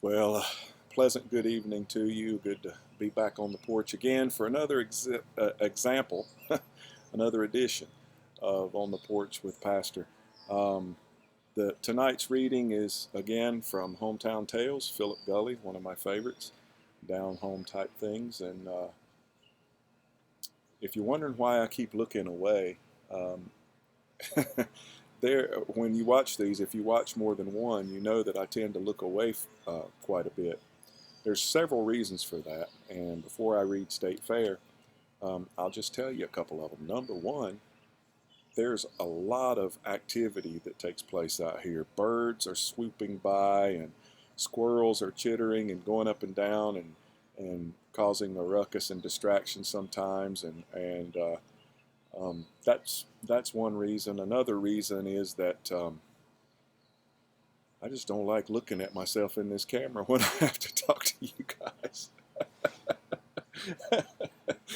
Well, pleasant good evening to you. Good to be back on the porch again for another example, another edition of On the Porch with Pastor. Um, tonight's reading is again from Hometown Tales, Philip Gully, one of my favorites, down home type things. And if you're wondering why I keep looking away, um, when you watch these, if you watch more than one, you know that I tend to look away quite a bit. There's several reasons for that, and before I read State Fair, I'll just tell you a couple of them. Number one, there's a lot of activity that takes place out here. Birds are swooping by, and squirrels are chittering and going up and down and causing a ruckus and distraction sometimes, and that's one reason. Another reason is that I just don't like looking at myself in this camera when I have to talk to you guys.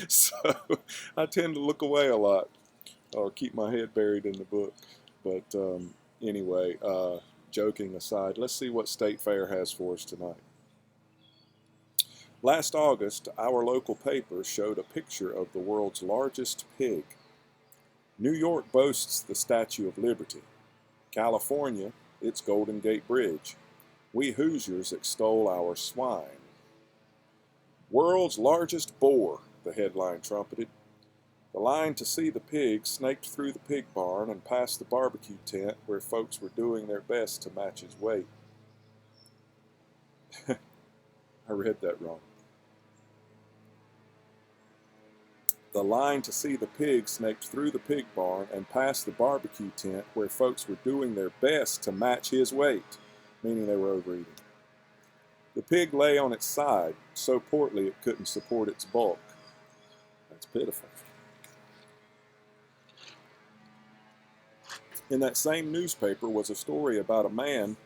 So I tend to look away a lot or keep my head buried in the book. But anyway, joking aside, let's see what State Fair has for us tonight. Last August, our local paper showed a picture of the world's largest pig. New York boasts the Statue of Liberty. California, its Golden Gate Bridge. We Hoosiers extol our swine. World's largest boar, the headline trumpeted. The line to see the pig snaked through the pig barn and past the barbecue tent where folks were doing their best to match his weight. I read that wrong. The line to see the pig snaked through the pig barn and past the barbecue tent where folks were doing their best to match his weight, meaning they were overeating. The pig lay on its side, so portly it couldn't support its bulk. That's pitiful. In that same newspaper was a story about a man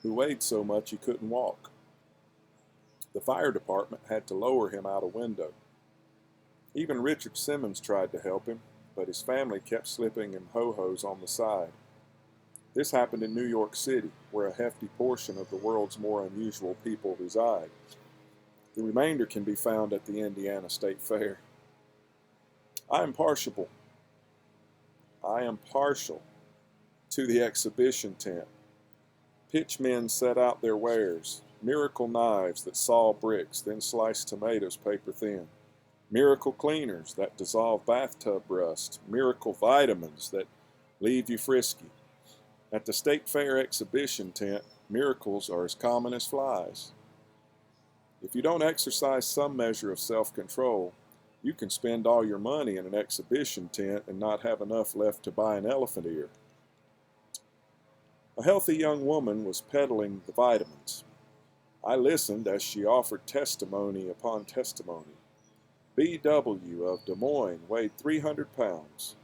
who weighed so much he couldn't walk. The fire department had to lower him out a window. Even Richard Simmons tried to help him, but his family kept slipping him ho-hos on the side. This happened in New York City, where a hefty portion of the world's more unusual people reside. The remainder can be found at the Indiana State Fair. I am partial to the exhibition tent. Pitchmen set out their wares, miracle knives that saw bricks, then slice tomatoes paper thin. Miracle cleaners that dissolve bathtub rust, miracle vitamins that leave you frisky. At the State Fair exhibition tent, miracles are as common as flies. If you don't exercise some measure of self-control, you can spend all your money in an exhibition tent and not have enough left to buy an elephant ear. A healthy young woman was peddling the vitamins. I listened as she offered testimony upon testimony. B.W. of Des Moines weighed 300 pounds.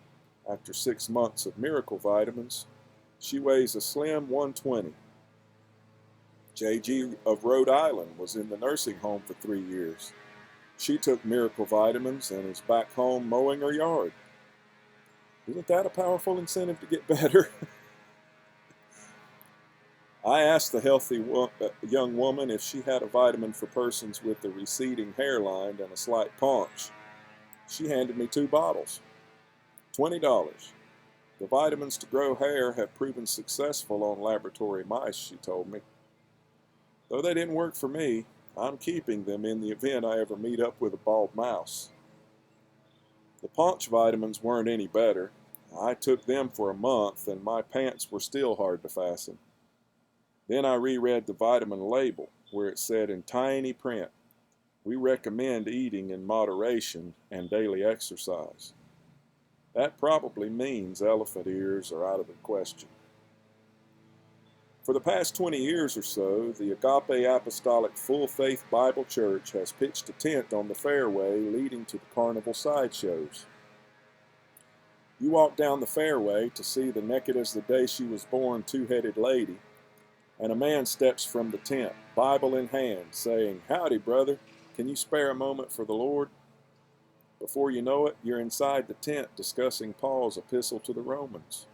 After 6 months of miracle vitamins, she weighs a slim 120. J.G. of Rhode Island was in the nursing home for 3 years. She took miracle vitamins and is back home mowing her yard. Isn't that a powerful incentive to get better? I asked the healthy young woman if she had a vitamin for persons with a receding hairline and a slight paunch. She handed me 2 bottles. $20. The vitamins to grow hair have proven successful on laboratory mice, she told me. Though they didn't work for me, I'm keeping them in the event I ever meet up with a bald mouse. The paunch vitamins weren't any better. I took them for a month and my pants were still hard to fasten. Then I reread the vitamin label, where it said in tiny print, "We recommend eating in moderation and daily exercise." That probably means elephant ears are out of the question. For the past 20 years or so, the Agape Apostolic Full Faith Bible Church has pitched a tent on the fairway leading to the carnival sideshows. You walk down the fairway to see the naked as the day she was born 2-headed lady, and a man steps from the tent, Bible in hand, saying, "Howdy, brother, can you spare a moment for the Lord?" Before you know it, you're inside the tent discussing Paul's epistle to the Romans.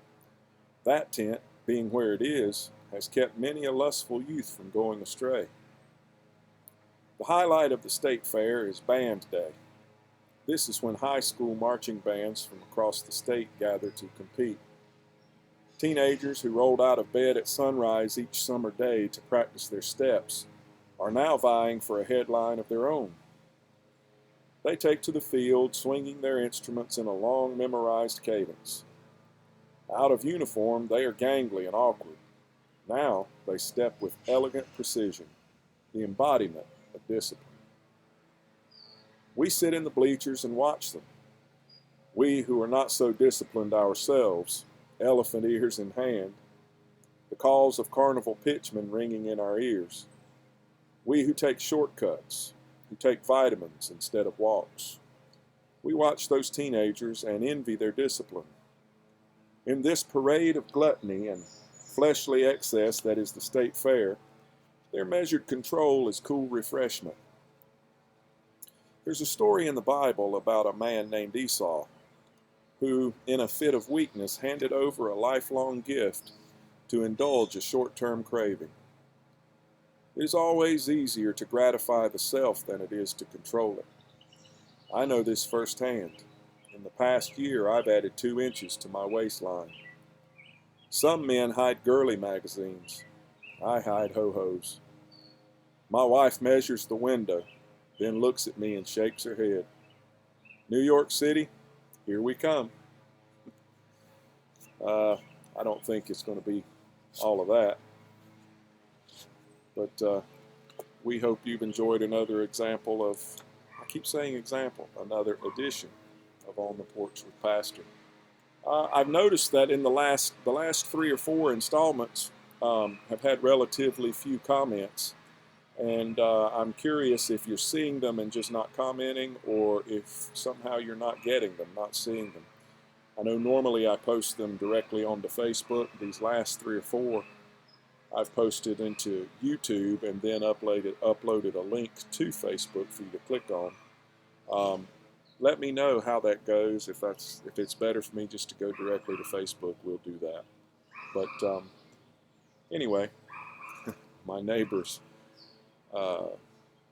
That tent, being where it is, has kept many a lustful youth from going astray. The highlight of the state fair is Band Day. This is when high school marching bands from across the state gather to compete. Teenagers who rolled out of bed at sunrise each summer day to practice their steps are now vying for a headline of their own. They take to the field, swinging their instruments in a long memorized cadence. Out of uniform, they are gangly and awkward. Now they step with elegant precision, the embodiment of discipline. We sit in the bleachers and watch them. We who are not so disciplined ourselves, elephant ears in hand, the calls of carnival pitchmen ringing in our ears. We who take shortcuts, who take vitamins instead of walks. We watch those teenagers and envy their discipline. In this parade of gluttony and fleshly excess that is the state fair, their measured control is cool refreshment. There's a story in the Bible about a man named Esau who, in a fit of weakness, handed over a lifelong gift to indulge a short-term craving. It is always easier to gratify the self than it is to control it. I know this firsthand. In the past year, I've added 2 inches to my waistline. Some men hide girly magazines. I hide ho-hos. My wife measures the window, then looks at me and shakes her head. New York City, here we come. I don't think it's going to be all of that. But we hope you've enjoyed another example of, I keep saying example, another edition of On the Porch with Pastor. I've noticed that in the last 3 or 4 installments have had relatively few comments. And I'm curious if you're seeing them and just not commenting, or if somehow you're not getting them, not seeing them. I know normally I post them directly onto Facebook. These last 3 or 4 I've posted into YouTube and then uploaded a link to Facebook for you to click on. Let me know how that goes. If it's better for me just to go directly to Facebook, we'll do that. But anyway, my neighbor's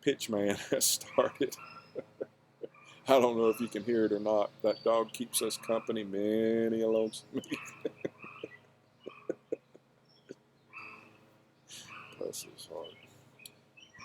pitchman has started. I don't know if you can hear it or not. That dog keeps us company many a lonesome evening. Bless his heart.